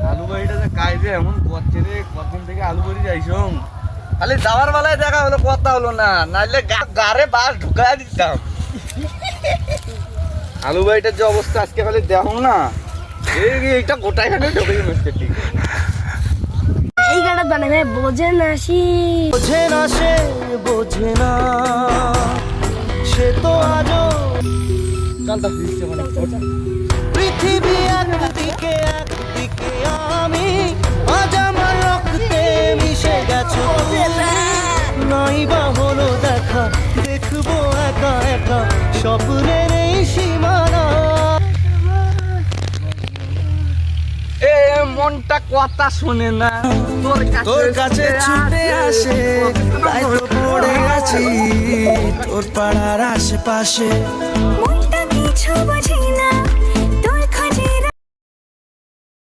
আলু বাড়িটা যে কাজে এমন করছে রে, কতদিন থেকে আলু বাড়ি যাইছো, খালি যাওয়ার বেলায় দেখা হলো, কথা হলো না, নাইলে গাড়ে বাস ঢুকাই দিতাম। আলু বাড়িটার যে অবস্থা আজকে খালি দেখো না, এইটা গোটাই খানে ঢুকে গেছে। ঠিক এই গাড়া বানাবে বোঝে না সে বোঝে না সে তো আজও গানটা ফিরছে মানে পৃথিবী একদিকে আমি, আজ আমার রক্তে মিশে গেছো। নাই বা হলো দেখা, দেখবো একা একা স্বপ্নের এই সীমানা। এ মনটা কথা শোনে না, তোর কাছে ছুটে আসে, তাই তো পড়ে আছি তোর পাড়ার আশেপাশে। মনটা কিছু বোঝে না,